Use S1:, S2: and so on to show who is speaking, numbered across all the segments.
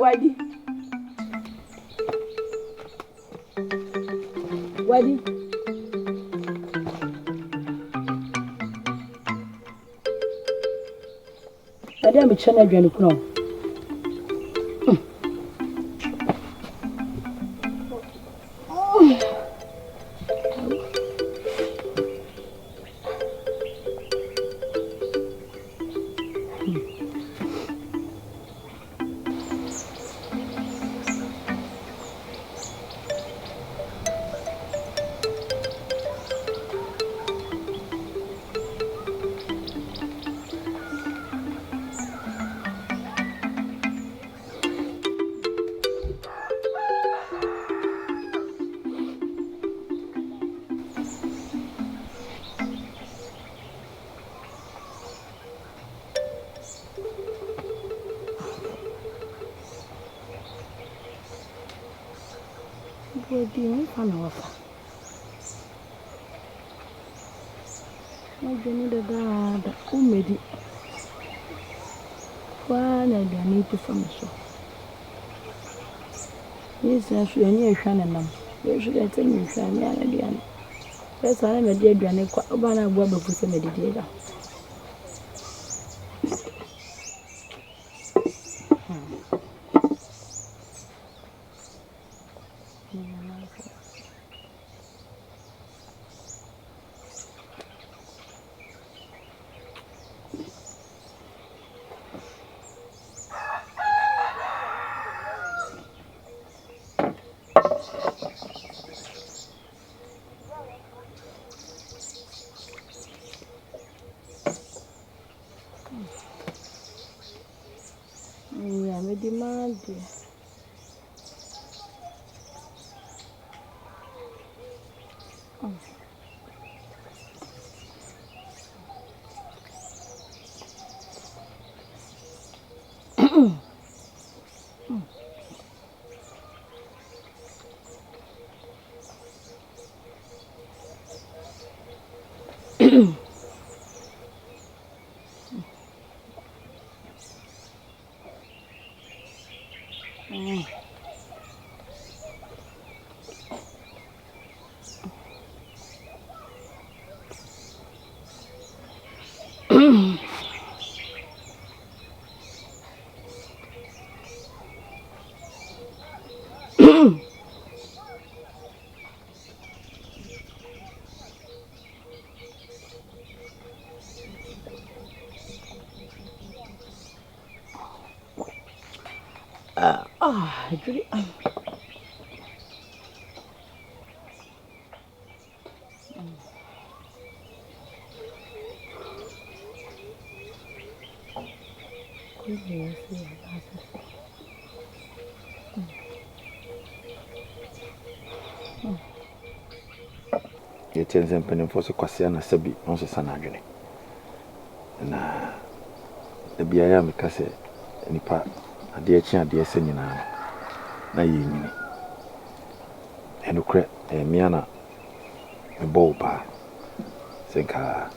S1: Wadi. I don't be channel Johnny Crow. Bodom fan wafa. My journey the dad, umedi. One and I need to from the show. Yes, I should near Shannon. You should attend me, Shannon again. Yes, I am a dear granny, Obana Bob of the meditator. Yeah, me demand. Actually,
S2: you tell them penny for so Quasiana Sabi, no son agony. And the Biaya Micase, any part, a dear chin, dear singing. Na yini enukre miana me bow pa senka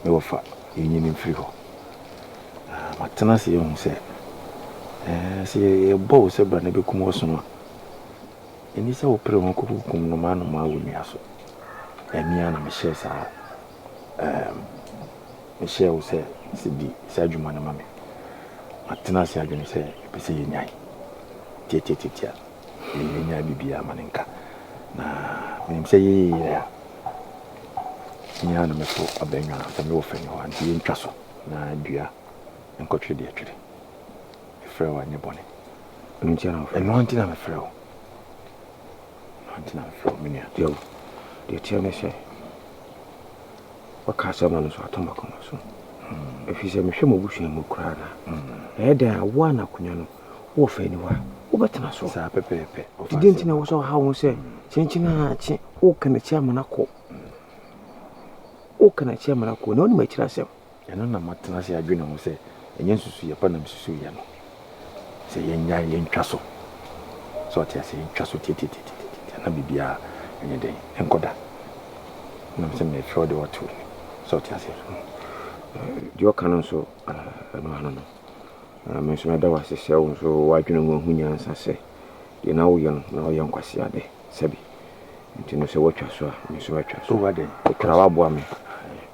S2: me wofa yini mfiri ho matena se yun se se bow se bra na bekum oso no eni se wo pre won kokum no ma no ma woni aso miana me share sa me share wo se bi se adwuma na ma me matena se adwene se pese yenyai Tia, Yanya Bibia Maninka. Na say, Yana Meso, a banger, the no friend, and the intraso, na dear, and coach the actually. A frail and your bonnet. And wanting I'm a frail. Wanting I'm a frail, Minia. Dear Tiana say, what castle man is what Tomacon so. If he's a machine bush and Mukrana, there one Acuniano, or anywhere. Obatena so sa pepepe didn't know so how we say chinchina chi o kana chairman ako o kana chairman ako no ni machira sem eno na matena se adwena ho se enye susu ye pa na susu ye no se yenya ye ntwa so tia se ntwa so titi na bibia enye den enkoda na se me feel the what so tia se dio kanon so no Me so me da wase se wo so wadwene ngo hunya nsa se de na wo yen na wo yen kwase ade sabi nti no se watwa so a me so watwa so
S3: wade
S2: okra wabo me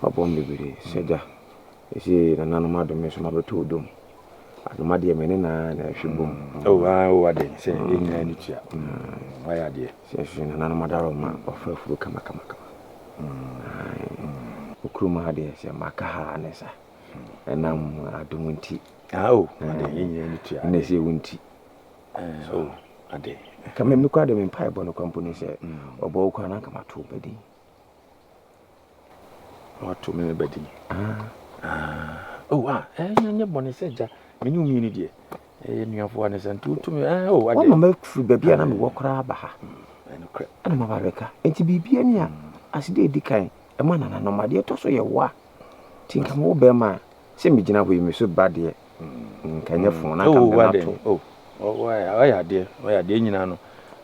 S2: wabo me biri seja esi na nanu mado me so mabeto Odum adoma de me ne na hwebom
S3: wade se enya ni tia waya de
S2: se na nanu madaro ma ofa furu kama okruma de se makaha nesa enam adumunti
S3: wade enya ni tia
S2: ne se wunti
S3: so ade
S2: kama me kwa de me pai bono company se obo kwa na kama to bedi
S3: wato me bedi enya bone se ja me ni umi ni de nuafo ane se ntu me
S2: wade o mama furu bebia na me wokra aba ha ana mama beka enti bibia ni a aside edikan e ma na no made to so ye wa tinka mo be ma se me gina ho me so bade kanya fon na kan na to
S3: waya de nyina no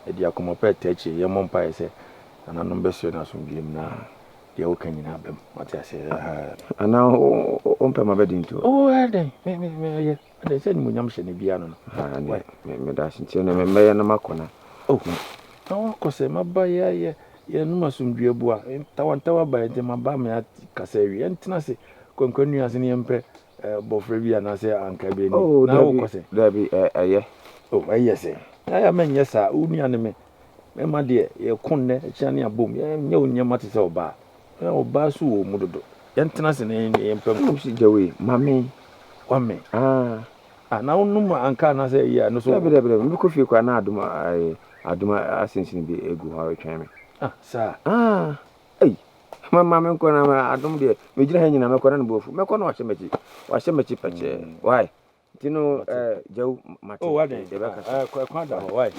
S3: e dia komo pet achi ye mo mpa ese ana no be so na so biem na de o kan nyina bem wate ase
S2: ana o mpa ma bedi nto
S3: ade me ye ade se ni munyam hye ne bia no
S2: me da sinti na me ye na makona
S3: na won ko se maba ye no masumdue bua tawantawa ba de maba me kasa wi entina se kwankwanu ase ne yempe bofre bia na se anka be ni na wo ko se
S2: da bi aye
S3: aye se aya menye sa uni ane me ma de ye kunne chiane abom ye nya onyama te se oba su wo mudodo yentina se ne yempe
S2: ko si jawe mame
S3: wame na wonum anka na se ya no so
S2: da bi me ko fie kwa na aduma asensin bi egu ha wetwan me
S3: sa
S2: mama me ko na adum de me gira ha nyina me ko na bofu me ko na wa hye peche why tino jaw mate
S3: wade de ba ka kwa da why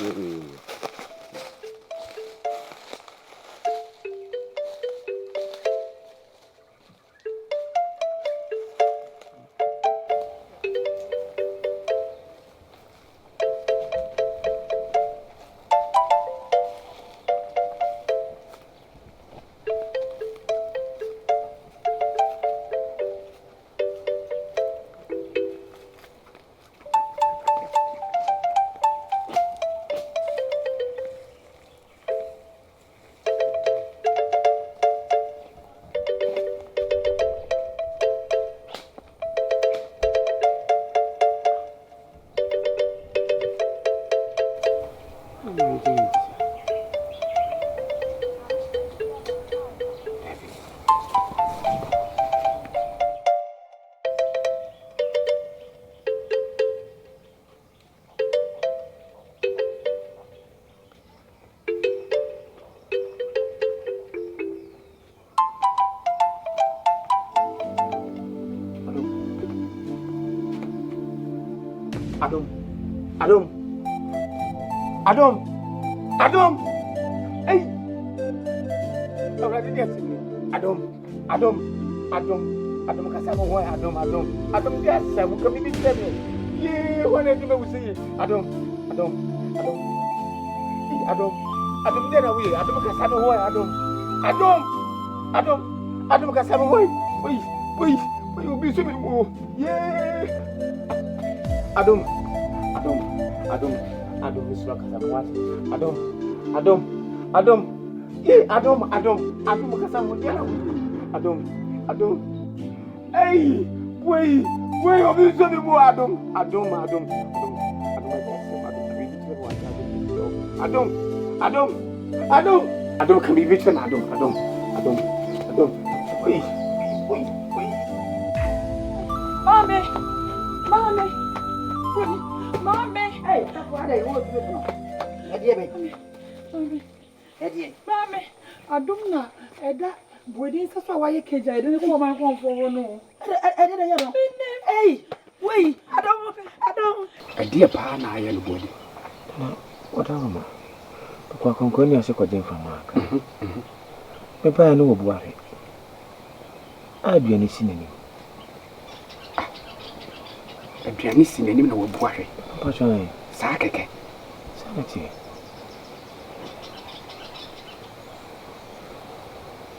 S2: Adom. Hey. Already yes. Adom kasama ho Adom gas sabu kami bi tebe. Ye wona di me wusi. Adom. Adom dena wi. Adom kasama ho Adom kasama ho. Oi, obi so mi wo. Ye. Adom isra kasama ho. Adom. Ye Adom kasama ho dena wi. Adom. Hey, wait, obi so mi wo Adom. Adom can be between Adom. Wait. Mommy. Hey, that's what I want to do.
S1: Mommy, Adom na eda bodi sasa wa ye keja ede ko ma kon fo no.
S2: Ede ya no. Hey, wait, Adom. Ede pa na aye no bodi. Na, odama. Kwa konkoni ase kwa jenfa maka. Pepa ya no wo buare. Aduane sinani. Aduane sinani na wo buare. Papa chwan. Sa keke. Sa mati.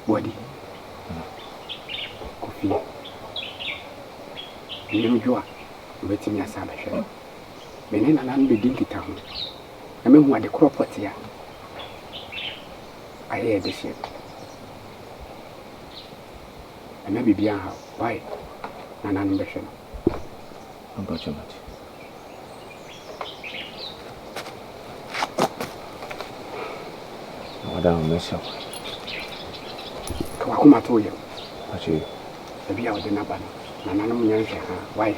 S2: Body. Coffee. Nimjua.
S4: wetimi asa behwe me ne nana no bedi nkita ho na me hu ade kropot ya aye de she ana bibia ha why nana no behwe no
S2: Ambachomati. Madam Mesha.
S4: Kwa kuma to ye.
S2: Achi.
S4: Ebi a ode na ba no. Nana no munya hwe ha. Why?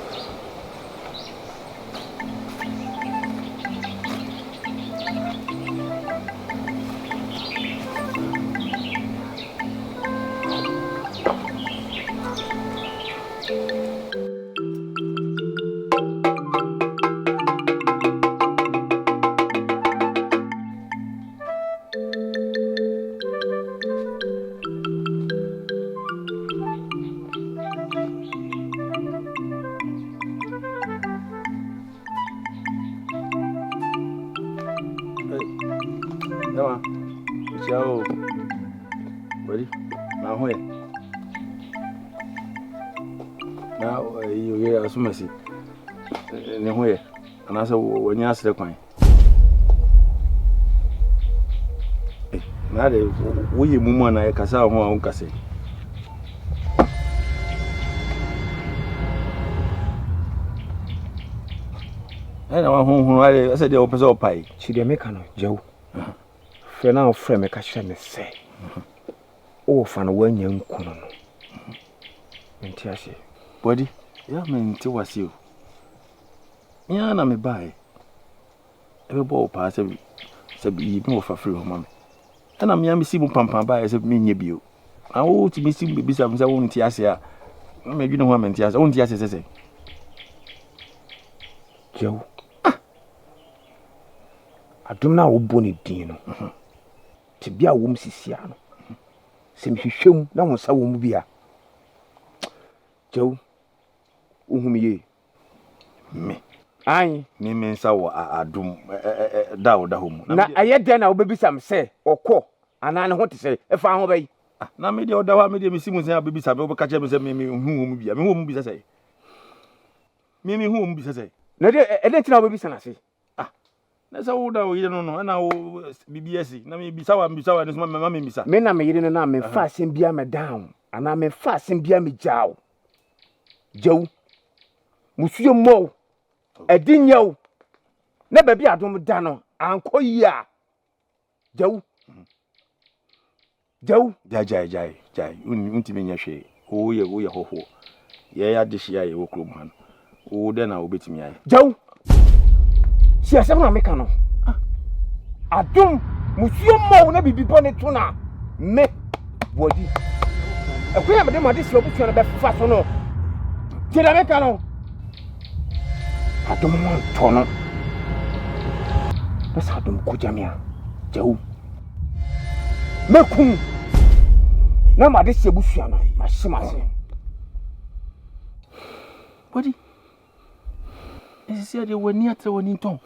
S3: Dama, ciao. Ready? Now where? Now you hear as mercy. Where? And I said, when you ask the coin. Now, we woman, I can say, I can say. I know I said the opposite pie.
S2: Chidemekano, Joe. Fena ofre me ka hye me se. O fa no wanya nkuno no. Enti ase.
S3: Body, ya me nti wase o. Ya na me bae. Ebe bo pa se yi me ofa free ho mame. Na me ya me si mu pampan bae se me nye bio. Na wo ti me si be bisa me se wo nti ase a. Na me dwene ho me nti ase. Wo nti ase se.
S2: Joe. Adum na wo boni din no. Ti bia wo msisia no. Se mhwehwem na wo sa wo mu bia. Joe. Uhumie.
S3: Me.
S2: Ai,
S3: ni me nsa wo adum da wo da ho mu.
S2: Na ayede na wo bebisa me se okọ ana ne ho te se e fa ho bai.
S3: Na me de oda ho me de me simu sen abebisa be ka che me se me hu wo mu bia. Me hu wo mu bisa se. Me hu wo mu bisa se.
S2: Na de ntina wo bebisa na se.
S3: Na sa wo da wo yire no no na wo BBS na me bisa wa ne so ma me bisa.
S2: Me na me yire no na me fa asem bia me down ana me fa asem bia me jaw. Joe. Musuo mo. Edinyo. Na ba bi adom da no anko yi a. Joe. Joe.
S3: Jai. Untimi nya hwe. Wo ye hoho. Ye ya de hia ye wo krom han. Wo de na wo betimi aye.
S2: Joe. Si asem na meka no. Adom musuo mo na bibi bone to na me body. Akuya me de ma de si obutua na be fa so no. Ti da meka no. Adom mo to no. Besa adom ko jamia. Joe. Mekum. Na ma de si obutua na ma himase.
S3: Body. Esi ade wani atre wani ton.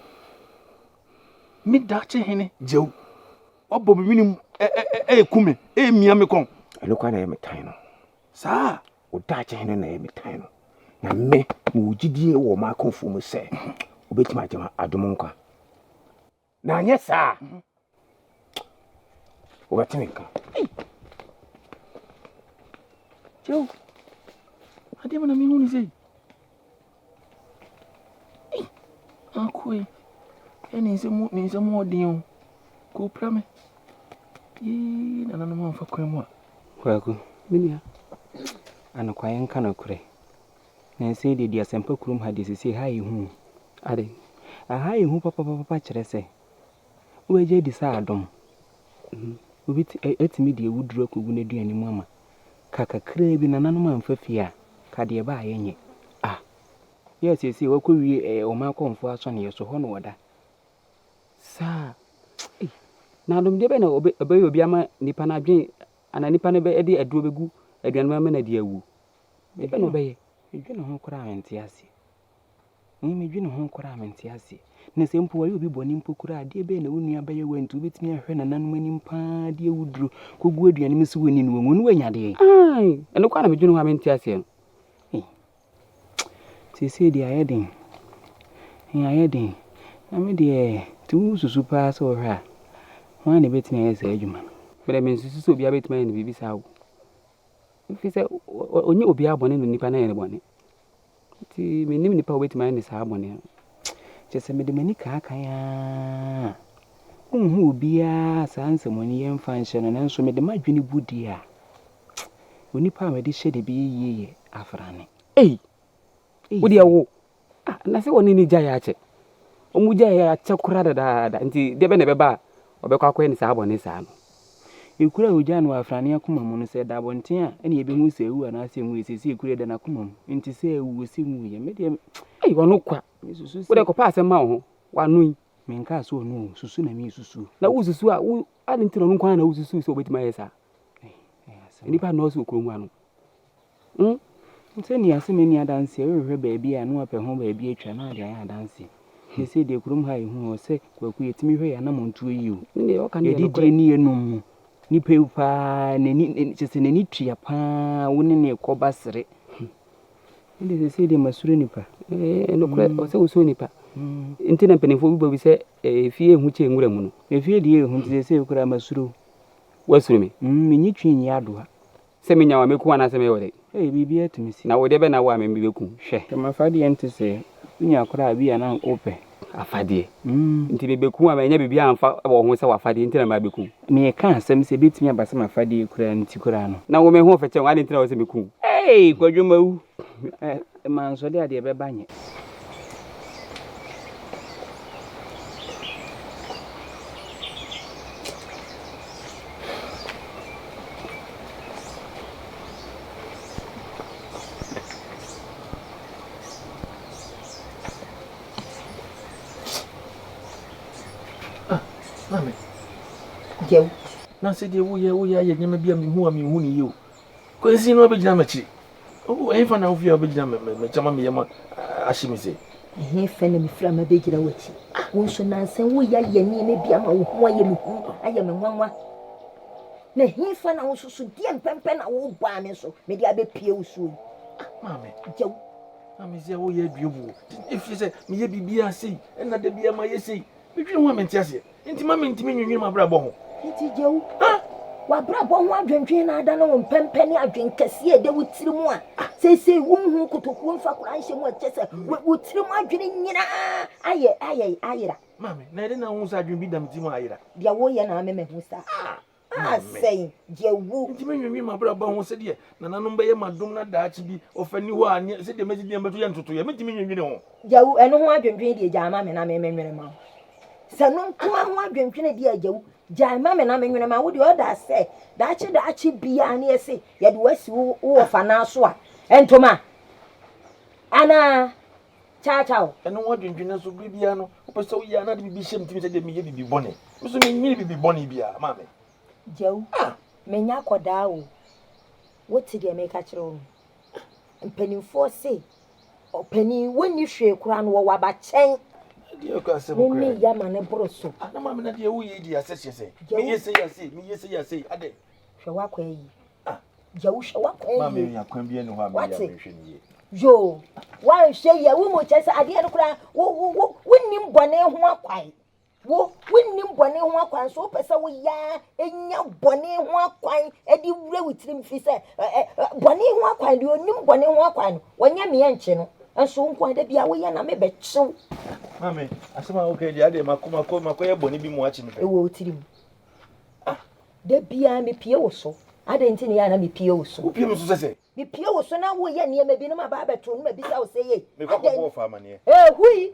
S3: Mi dache hene Joe. Obo bi minim kume mia me kon.
S2: Elokwa na ye metan no.
S3: Sa
S2: O dache hene na ye metan no. Na me mo gidie wo ma konfo mu se. Obetima agema adom nkwa. Na anye sa. Obetimika.
S3: Joe. Ade na mi hu ni sei. Akoi. Eni se mo din ko prame. Na no ma fa kwan mu a.
S5: Kwaku, minia. Ana kwayen kana kure. Na sai de dia sempa kurum ha de sisi ha yi hu. Ade. A ha yi hu papa kire se. Wo je di sa adom. Obi etimi de wuduro ko gu na duani mu ama. Kaka kre bi na nanu ma mfafia. Ka de ba ayenye. Yes, wakowie o ma konfo aso ne yeso ho no wada. Sa na dum de be na obi ama nipa na dwen ana nipa ne be de aduro begu aduan ma na de awu. De be no be ye edwene ho kora mente ase. Ni me dwene ho kora mente ase. Ne se mpo wa obi boni mpo kora de be na wonua be ye wantu betimi ahwe na nanu manim pa de awuduro kogu aduan mi so woni no wonu wanya de. Ai eno kwa na me dwene ho mente ase. say the Aden. Aden. I mean the two super so her. One a bit me as a human. But I mean so be a bit man baby sao. If he said only will be abon in the Nipana anyone. The nipa wait man is harmony. Just a medimanica kaya. Who be a sans money and function and answer me the margin wood dear. When you palm this shady be ye, Afrane. Eh, would you? And I say one in the Jayache. Omujaya Chakurada, and the Debeneba, or Becquaquin Sabon is Sam. You could have Jan Afrania Kumam said that one tia, and you been say who and I say we see greater than a Kumam, and to say we see we medium. Eh, you are no quack. Would I go pass a mouth? One week. Menka so no susu na mi susu na wo susu a wo adentro no kwan na wo susu so betima yesa nipa no so kromwa no nteni aseme ni adanse ehwe baabi a no apɛ ho baabi atwa na ade ayan adanse ye se de krom ha ehu o se kwaku yetimi hwe ya na montuo yi o ne o kan de ni enum nipa upa neni chese neni tua pa wo ne koba sere ndi se de masuro nipa no kra o se wo so nipa intina penefo bi bi se fie hu che nwura mu no fie die hu nti se kura masuro wasuro me menyi twinyi adoa se menya wa meku ana se me wode bibi atumisi na wode be na wa me beku hwe kemafade ente se nya kura bi ana ope afade nti bebeku ama nya bibi amfa wo ho se wafade nti na ma beku me ka asem se betimi abasa mafade kura nti kura no na wo me ho feche wa nti na wo se beku kwadwomawu manso de ade be banye
S3: Mame.
S1: Jew.
S3: Na se de wo ye nyama bia me hu ni yo. Kwensi no obegina machi. O enfa na ofia obegina me chama me yema ahimise.
S1: Fa na me fra ma begina wachi. Wo so nansen wo ya ye ni me bia ma wo ho aye me hu aye me nwanwa. Na fa na wo so die mpempe na wo ba me so me dia be pie wo so.
S3: Mame.
S1: Jew.
S3: Mame se wo ye aduobu. If you say me ye bibia sei, na de bia ma ye sei. Me twi ho amentiase. Inti mama ntimi nwunwi ma brabo ho.
S1: Inti jewu. Wa brabo ho adwentwen na ada no mpempeni adwen kase e de wutiri mu a. Sese wunhu kutoku mfa kura nhyɛ mu akyese wutiri mu adwen nyina ayera.
S3: Mame, na ede na hu sa adwen bi dam ti mu ayera.
S1: Bia wo ye na me hu sa. Sei jewu.
S3: Ntimi nwunwi ma brabo ho se de na nanom be ye madom na daachi bi ofani ho anye se de magi de mbeto ye ntoto ye metimi nwunwi ne ho.
S1: Jewu eno ho adwentwen de jaama me na me nwere ma. Sanon kuma ho adwentwene di ajewu jaima me na menwene ma wo de oda se daachi bia na ese ye de wasi wo fa na so a entoma ana cha
S3: eno ho adwentwene so bibia no opese wo ya na de bibi hye mtimi se de me ye bibi bone so me nyi bibi bone bia mame
S1: jewu menya koda o wo ti de me ka kire wo mpanimfo se opani woni hwe kura no wo waba chen
S3: dia ka se mo
S1: me ya mane broso
S3: na mama na dia wo ye di asese se me ye se ya se ade
S1: hwe wakwa yi jawu hwe wakwa yi
S3: mama ya kwan bia ne ho ama ya hwe ni ye
S1: yo wan hwe ya wo mo chese ade no kura wo nim bone ho akwan wo nim bone ho akwan so pese wo ya enya bone ho akwan edi wura witirim fi se bone ho akwan de onim bone ho akwan wonya me ya nche no enso nko ade bia wo ya na me be chiw.
S3: Mame, asema okay dia de makoma ye boni bi mu achi me.
S1: Ewo tirim. De bia me pie wo so. Ade ntini ya na me pie wo so.
S3: Wo pie me so sese.
S1: Me pie wo so na wo ye ne ma bi na ma ba beto no ma bi sa wo se ye.
S3: Me kwa fa amane.
S1: Hui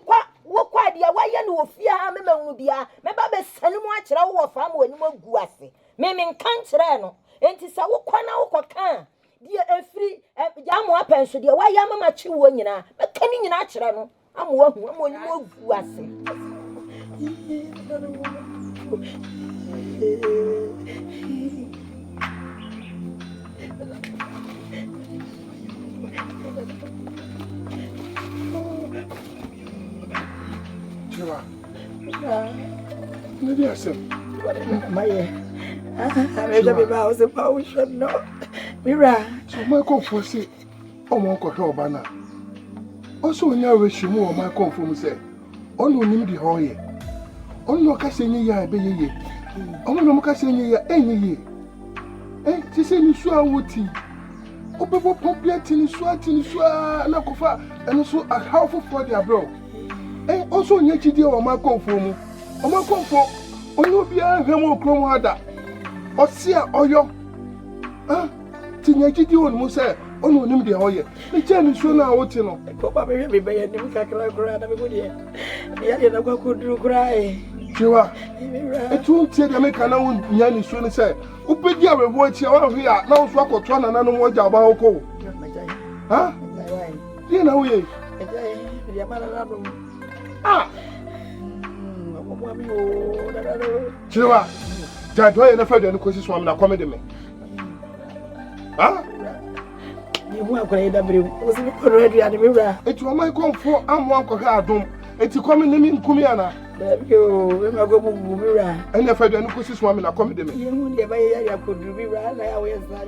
S1: kwa wo kwa dia wa ye no ofia ha me ma hu bia. Me ba be sane mu a kire wo fa ma wani magu ase. Me nkan kire no. Enti sa wo kwa na wo kwa kan. Die efri jamu apenso die wa ya mama chi wo nyina. Me kani nyina kire no. Amwa hu amoni magu ase.
S6: Maybe I said,
S1: My I made a house about no. Mira,
S6: so my comfort say, oh, my God, Obana. Also, when you wish you more, my confirm say, only him the hoye. Only no cash any year, be ye. Only no cash any year, any year. Eh, she say you sure woody. Obo popular tin swat in swa na kofa and also a half for their bro. Eh, also nyeki dia o ma confirm. O ma confirm. Only be a hemo krom hada. O sia oyo. Ah, tinyeki dia on mo say, only him the hoye. The chain is so na woti no.
S7: Papa be be ya nim kakra kra na be go dia. Ya dia na kwa kudru kra
S6: Chiwa, it won't take the make an own yanny soon say, who pay your reward here, now swap or turn and no more job. Huh? You know, ah, Chiwa, Jadway and a further question from the comedy me. Huh?
S7: You want to was already at the mirror.
S6: It was my comfort, I'm one cohadum. It's coming in Kumiana.
S7: You go mirror.
S6: And if I don't push this woman, I come to me.
S7: You never could do mirror. I always yeah,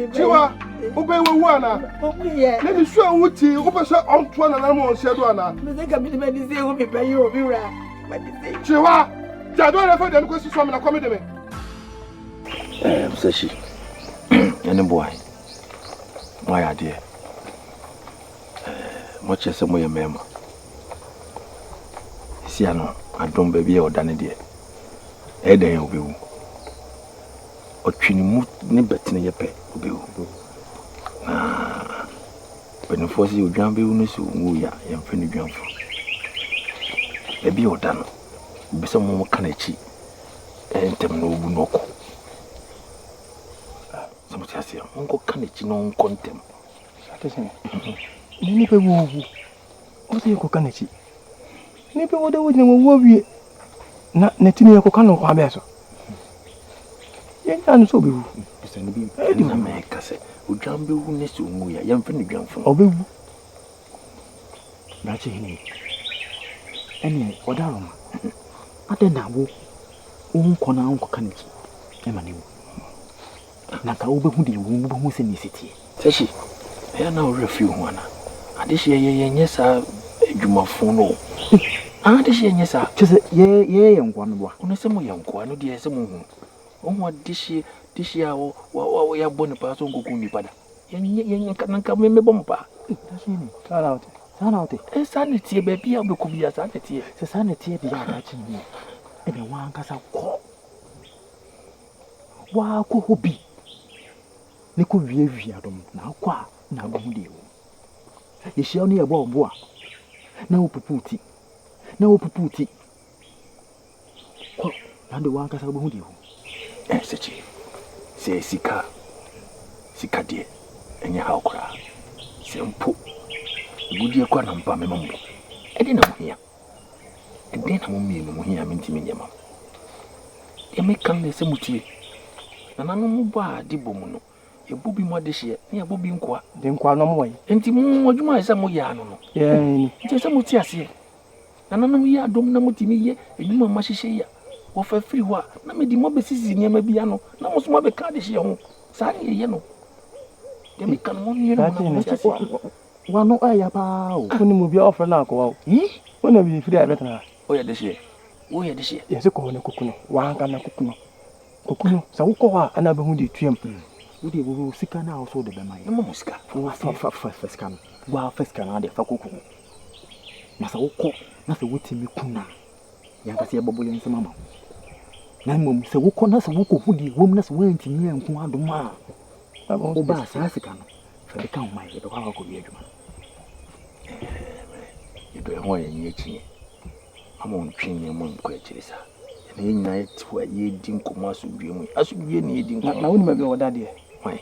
S6: Chiwa, obey one. Let me show what you open on 1 and I'm on Shadwana.
S7: I think I'm going to say, will be by you, mirror.
S6: Chiwa, Jadway, if I don't push this woman, I come to me.
S3: Says she. And boy, my idea. Much as some way a memo. Siano, I don't baby or done it. Aden will be. Or Chinimu nibbet in your pet will be. Ah, but no force you jump you, Nuya, and Finny jump. Baby or done. Be some more canachi and Temno Bunoko. Some say, Uncle Canachi non contem.
S5: Nipa wo o se ko kanachi nipa wo da wo ne wo wie na tini ko kan ko abeso ye nya so be wu
S3: se ne bi e na me ka se o dwan be wu ne so mu ya ye mfe ne dwan fo
S5: o be wu na che ni ene o da roma Aden na wo nko na nko kanachi e ma ne wu na ka wo be hu de wo be hu se ni sitie
S3: tashi ya na o refi hu ana ade ye nyesa adwumafo no ade ye nyesa
S5: chese ye nkwa no bwa
S3: ono se mo ye nkwa no de se mo hu ohu ade a wo ya boni pa so ngoku ni pada ye nka me bom pa
S5: tashi ni sana ote
S3: e sana tie be bia be ko bia sana tie
S5: se sana tie bia ga chi ni e be wa nkasa ko wa ko hobi ne ko wie adom na kwa na go hu de wo ye shia no ye bo bo a na wo puputi ko ande wa nkasa go hu de wo
S3: sechi se sika de enye ha okra se mpo gudie kwa na mpa me mambo edi na mohia edi na momienu mohia mentimi nyema ye mekan ne se mutie na nanu mu ba de bomu no ye bobi mo de hye ne ye bobi nkwa
S5: de nkwa no mo yi
S3: enti mu adwuma esa mo ya no no
S5: ye ni
S3: enti se mutie ase na nanu ye adom na mutimi ye enuma ma hye ya wo fa free ho na me di mo be sisi nyema bia no na mo so mo be ka de hye ho sa ne ye no de mekan mo ni no
S5: wano aya pa o kuni mu bia offer na ko wa wona bi free abetana
S3: o ye de hye
S5: ye se ko ne kokuno wa nka na kokuno sa wo ko wa ana be hu de tuam wo de wo sika na o so de be mai
S3: mo musika
S5: fa sika no wa fa sika na de fa kokuno na sa wo ko na sa wotimi kuna yanka se bobole nsema ma na mom se wo ko na sa wo ko hu de wom na sa wo antimi anku adoma o ba sa sika no fa de kan mai de kwa ko bi adwuma
S3: ye do ho ye nyechi amo ntwin ye mo nkwa chirisa na ye nyina ti wa ye di nkoma asubie mu asubie ne ye di nkoma
S5: na woni ma bi oda de
S3: why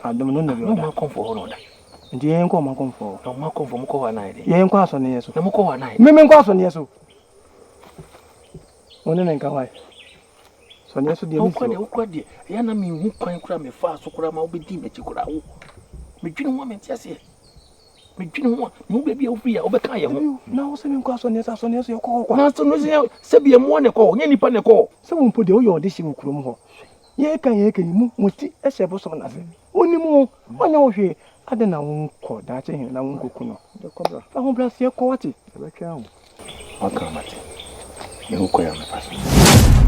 S5: adom no na bi oda
S3: ma konfo ho no da
S5: ndi ye nko ma konfo
S3: no ma konfo mo ko wa na ye
S5: ye nko aso ne yeso
S3: na mo ko wa na ye
S5: me nko aso ne yeso woni ne nka wai so ne yeso de mi so
S3: o kwa de ya na mi hu kwan kura me fa so kura ma obedi me chi kura wo me dwinu ho me tiase me dwinu ho no bebi o fi ya obeka ye ho
S5: na wo se me nko aso ne yeso ye ko
S3: na so no se bia mo ne ko nya nipa ne ko
S5: se wo mpo de o yo de shi wo kurom ho ye kan mu muti e se bo so na se oni mu onya wo hwe
S8: Aden na wonko dache hin na wonko kuno.
S6: De kobra.
S8: Fa ho bra se ko wate.
S6: E be twa ho.
S3: Akamati. Me ho koya me paso.